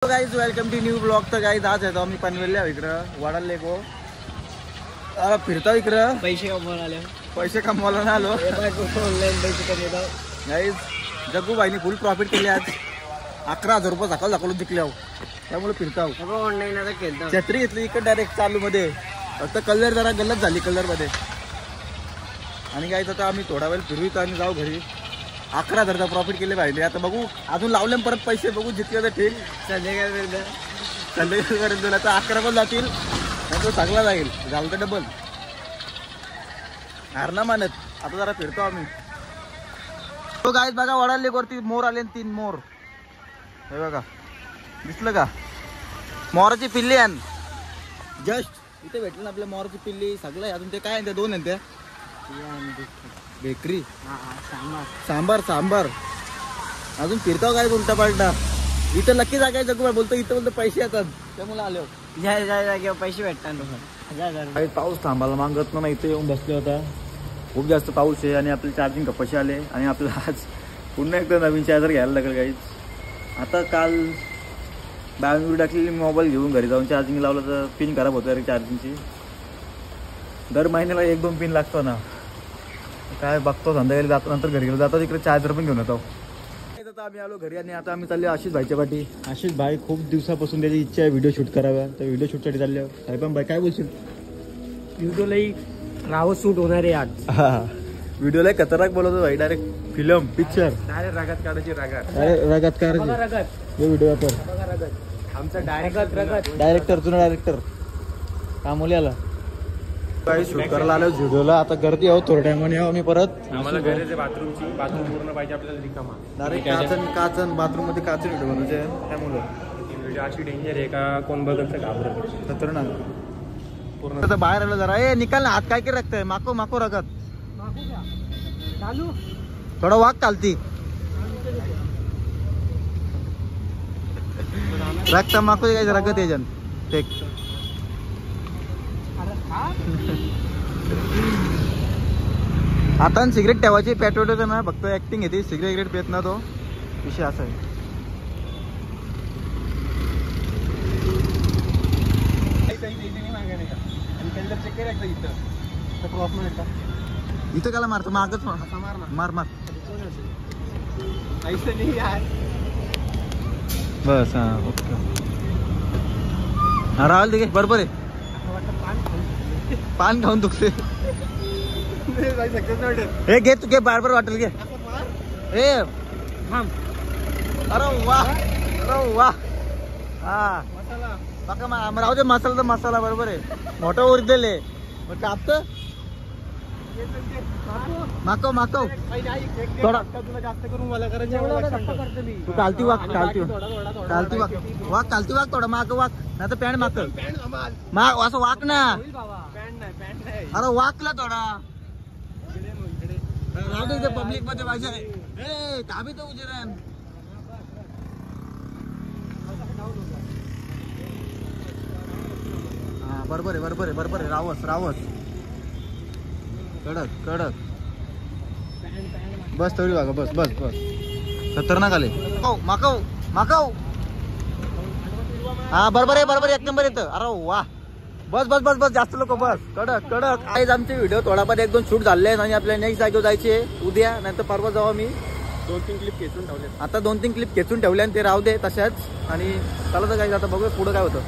Guys welcome to new blog. तर guys आज येतो आम्ही पनवेलला इकडं वडाला लेको फिरतो इकडं पैसे कमवायला ना आलो. ऑनलाईन पैसे कमवतो गाइस जग्गू भाईने फुल प्रॉफिट केले आज. 11,000 रुपये झाकल जिंकले त्यामुळे फिरतो. ऑनलाईन आता खेळतो. छत्री घेतली इकडे डायरेक्ट चालू मध्ये. फक्त कलर जरा गल्लत झाली कलर मध्ये. आणि गाइस आता आम्ही थोडा वेळ फिरवीत आणि जाऊ घरी. 11,000 प्रॉफिट केले पाहिजे. आता बघू अजून लावले परत पैसे बघू जितके तर ठीक. संध्याकाळपर्यंत आता 11 पण जातील नाही तो चांगला जाईल. झालं तर डबल हार ना मानत. आता जरा फिरतो आम्ही. तो गाईत बघा वडाले वरती मोर आले 3 मोर. हे बघा दिसलं का मोराची पिल्ली आण. जस्ट इथे भेटलं ना आपल्या मोराची पिल्ली सगळं. अजून ते काय आहे ते 2 आहेत त्या बेकरी सांबार सांबार. अजून फिरतो काय उलटा पालटा. इथं नक्की जागा जगू बोलतो. इथं बोलतो पैसे येतात त्यामुळे आलो. जागेवर पैसे भेटतात. पाऊस थांबायला मागत ना. इथे येऊन बसले होता. खूप जास्त पाऊस आहे आणि आपले चार्जिंग कपाशी आले. आणि आपल्याला आज पुन्हा एकदा नवीन चार्जर घ्यायला लागेल काहीच. आता काल बॅग टाकलेली मोबाईल घेऊन घरी जाऊन चार्जिंग लावलं तर पिन खराब होतं अरे चार्जिंगची. दर महिन्याला 1-2 पिन लागतो ना. काय बघतो संध्याकाळी जातो. नंतर घरी गेलो जातो तिकडे चार्जर पण घेऊन येतो. आता आम्ही आलो घरी आणि आता आम्ही चाललो आशिष भाईच्या पाठी. आशिष भाई खूप दिवसापासून त्याची इच्छा आहे व्हिडिओ शूट कराव्या. तर व्हिडिओ शूटसाठी चाललो. साहेबां भाई काय बोलशील. व्हिडिओलाही रावत शूट होणार आहे आज. हा व्हिडिओला खतरनाक बोलवतो भाई. डायरेक्ट फिल्म पिक्चर डायरेक्ट रागात काढायची. रागात काढायची व्हिडिओ तर आमचा डायरेक्ट डायरेक्टर जुना डायरेक्टर कामोली आला. काही शूट करायला आलो व्हिडिओला. आता गर्दी आहोत थोड्या टायमाने येऊ आम्ही परत. आम्हाला गरज आहे बाथरूमची. बाथरूम पूर्ण पाहिजे आपल्याला रिकामा. डायरेक्ट काचन बाथरूम मध्ये काचन व्हिडिओ बनवायचे. त्यामुळे व्हिडिओ अशी डेंजर आहे का कोण बघत घाबरत. खतरनाक पूर्ण. आता बाहेर आलो जरा. ए निकाल ना हात काय की रखतय. माको माको रगत थोडा वाक चालती. रक्त माको काय रगत एजन टेक. आता सिगरेट ठेवायची पेटवतो ना. फक्त ऍक्टिंग येते. सिगरेट पेत ना तो विषय असा आहे. इथं काला मारतो मागच मार मार बस. हा ओके हा राहुल दे बरोबर आहे. पान खाऊन दुखते. हे घे तू घे बार बार वाटेल घे. ए अरे वा अरे वा. हा बघा राहू दे. मसाला तर मसाला बरोबर आहे. मोठा ओरिजिनल आहे. मग कापत माकव माकव थोडा जास्त करून मला तू कालती वाक कालती कालती वाक वाक कालती वाक थोडा माग वाक नाही तर पॅन्ट माग असं वाक ना. अरे वाकला थोडा. राहू दे पब्लिक मध्ये पाहिजे. काबी तर उजेरा. हा बरोबर आहे बरोबर आहे बरोबर आहे. रावस रावस कडक कडक. बस थोडी बघा बस बस बस. खतरनाक आले. माकव माकव. हा बरोबर आहे बरोबर. 1 नंबर येतं. अरे वा बस बस बस बस. जास्त लोक बस. कडक कडक. आज आमचे व्हिडिओ थोडाफार 1-2 शूट झाले आणि आपल्याला नेक्स्ट जागेवर जायचे उद्या नाही तर परवा जाऊ. आम्ही 2-3 क्लिप खेचून ठेवले. आता 2-3 क्लिप खेचून ठेवले आणि ते राहू दे तशाच. आणि चला तर काय आता बघूया पुढं काय होतं.